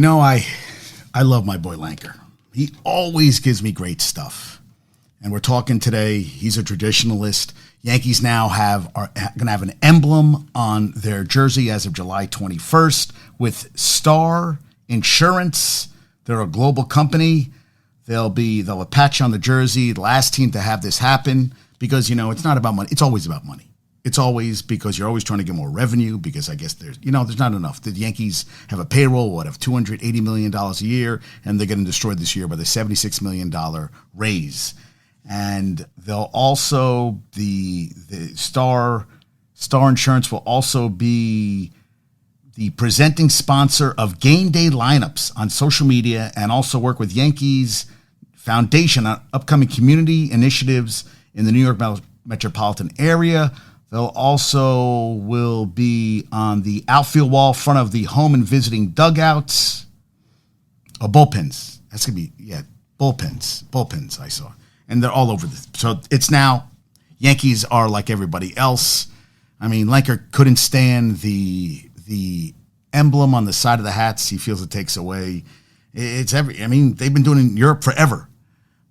I love my boy Lanker. He always gives me great stuff. And we're talking today, he's a traditionalist. Yankees now are going to have an emblem on their jersey as of July 21st with Star Insurance. They're a global company. They'll have a patch on the jersey, the last team to have this happen, because, it's not about money. It's always about money. It's always because you're always trying to get more revenue, because I guess there's not enough. The Yankees have a payroll, of $280 million a year, and they're getting destroyed this year by the $76 million raise. And they'll also, the Star Insurance will also be the presenting sponsor of game day lineups on social media, and also work with Yankees Foundation on upcoming community initiatives in the New York metropolitan area. They'll also will be on the outfield wall, front of the home and visiting dugouts. Bullpens. That's going to be, bullpens I saw. And they're all over so it's now, Yankees are like everybody else. I mean, Lanker couldn't stand the emblem on the side of the hats. He feels it takes away. They've been doing it in Europe forever.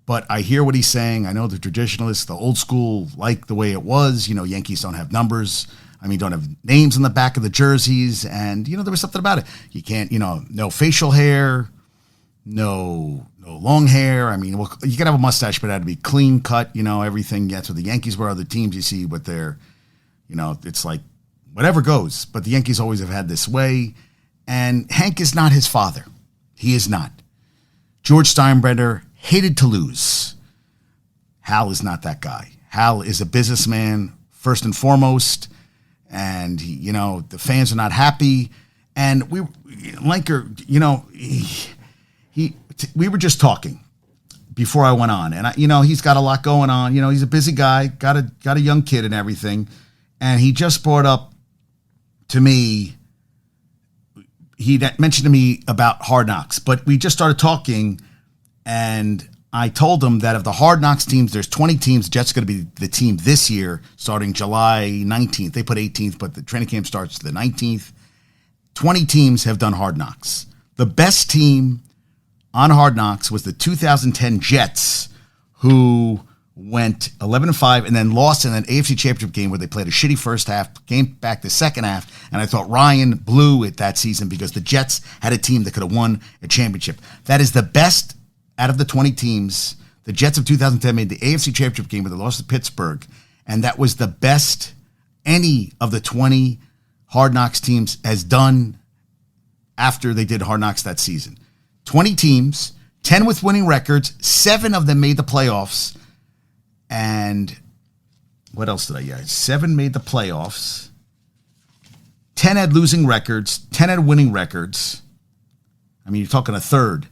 But I hear what he's saying. I know the traditionalists, the old school, like the way it was. Yankees don't have numbers. Don't have names on the back of the jerseys. And, there was something about it. You can't, no facial hair, no long hair. You can have a mustache, but it had to be clean cut, everything. That's what the Yankees were. Other teams you see with their, it's like whatever goes. But the Yankees always have had this way. And Hank is not his father. He is not. George Steinbrenner hated to lose. Hal is not that guy. Hal is a businessman first and foremost, and the fans are not happy. And Lanker, we were just talking before I went on, and he's got a lot going on. He's a busy guy, got a young kid and everything, and he just brought up to me. He mentioned to me about Hard Knocks, but we just started talking. And I told him that of the Hard Knocks teams, there's 20 teams. Jets going to be the team this year, starting July 19th. They put 18th, but the training camp starts the 19th. 20 teams have done Hard Knocks. The best team on Hard Knocks was the 2010 Jets, who went 11-5 and then lost in an AFC Championship game where they played a shitty first half, came back the second half, and I thought Ryan blew it that season because the Jets had a team that could have won a championship. That is the best. Out of the 20 teams, the Jets of 2010 made the AFC Championship game where they lost to Pittsburgh, and that was the best any of the 20 Hard Knocks teams has done after they did Hard Knocks that season. 20 teams, 10 with winning records, 7 of them made the playoffs, and what else did I get? 7 made the playoffs, 10 had losing records, 10 had winning records. You're talking a third.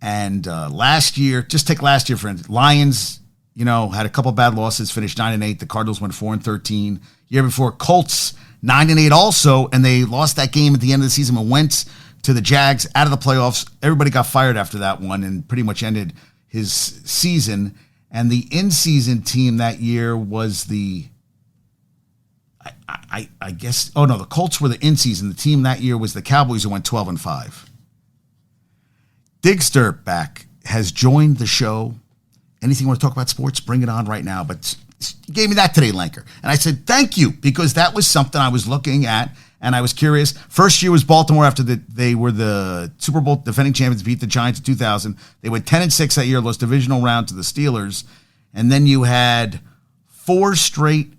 And last year, just take last year for instance, Lions, had a couple bad losses, finished 9-8. The Cardinals went 4-13. Year before, Colts 9-8 also, and they lost that game at the end of the season and went to the Jags out of the playoffs. Everybody got fired after that one and pretty much ended his season. And the in-season team that year was the Colts were the in-season. The team that year was the Cowboys, who went 12-5. Diggs Dirtback has joined the show. Anything you want to talk about sports, bring it on right now. But you gave me that today, Lanker. And I said, thank you, because that was something I was looking at, and I was curious. First year was Baltimore after they were the Super Bowl defending champions, beat the Giants in 2000. They went 10-6 that year, lost divisional round to the Steelers. And then you had 4 straight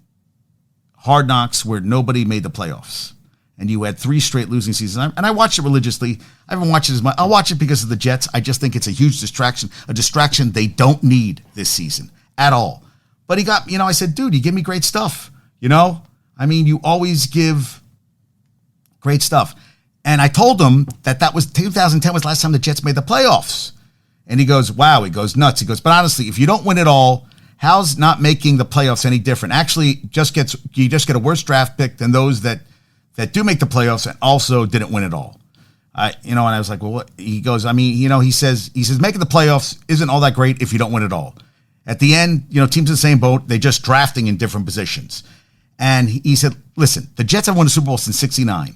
Hard Knocks where nobody made the playoffs. And you had 3 straight losing seasons. And I watched it religiously. I haven't watched it as much. I'll watch it because of the Jets. I just think it's a huge distraction, a distraction they don't need this season at all. But he got, I said, dude, you give me great stuff. You always give great stuff. And I told him that was 2010 was the last time the Jets made the playoffs. And he goes, wow, he goes nuts. He goes, but honestly, if you don't win it all, how's not making the playoffs any different? Actually, you just get a worse draft pick than those that do make the playoffs and also didn't win it all. And I was like, well, what? He goes, he says making the playoffs isn't all that great if you don't win it all. At the end, teams in the same boat, they're just drafting in different positions. And he said, listen, the Jets have won the Super Bowl since '69.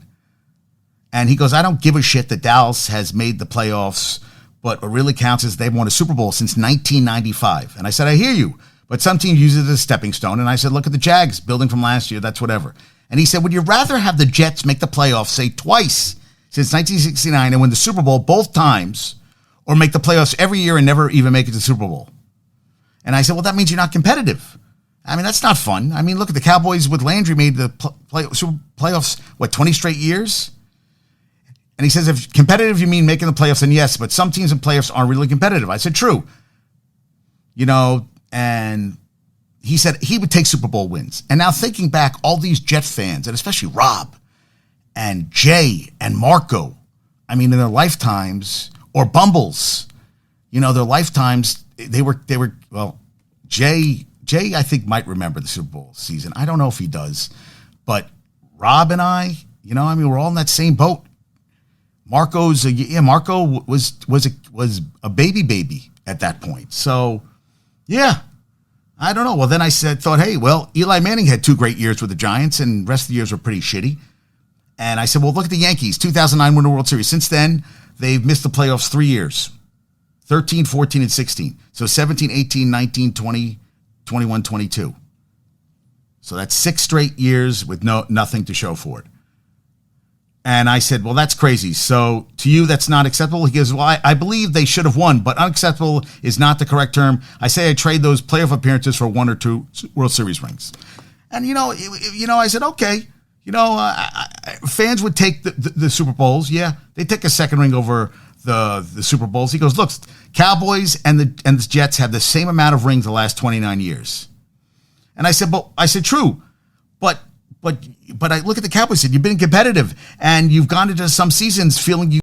And he goes, I don't give a shit that Dallas has made the playoffs, but what really counts is they've won a Super Bowl since 1995. And I said, I hear you, but some teams use it as a stepping stone. And I said, look at the Jags, building from last year, that's whatever. And he said, would you rather have the Jets make the playoffs, say twice since 1969 and win the Super Bowl both times, or make the playoffs every year and never even make it to the Super Bowl? And I said, well, that means you're not competitive. I mean, that's not fun. I mean, look at the Cowboys with Landry made the playoffs, 20 straight years? And he says, if competitive you mean making the playoffs, then yes, but some teams in playoffs aren't really competitive. I said, true. And he said he would take Super Bowl wins. And now thinking back, all these Jet fans, and especially Rob and Jay and Marco, I mean, in their lifetimes, or Bumbles, their lifetimes, they were, Jay, I think, might remember the Super Bowl season. I don't know if he does. But Rob and I, we're all in that same boat. Marco was a baby at that point. So, yeah, I don't know. Well, then I thought, hey, well, Eli Manning had 2 great years with the Giants, and the rest of the years were pretty shitty. And I said, well, look at the Yankees, 2009 won the World Series. Since then, they've missed the playoffs 3 years, 13, 14, and 16. So 17, 18, 19, 20, 21, 22. So that's 6 straight years with nothing to show for it. And I said, well, that's crazy. So to you, that's not acceptable? He goes, well, I believe they should have won, but unacceptable is not the correct term. I say I trade those playoff appearances for 1 or 2 World Series rings. And, I said, okay. Fans would take the Super Bowls. Yeah, they take a second ring over the Super Bowls. He goes, look, Cowboys and the Jets have the same amount of rings the last 29 years. And I said, true. But I look at the Cowboys and said, you've been competitive and you've gone into some seasons feeling you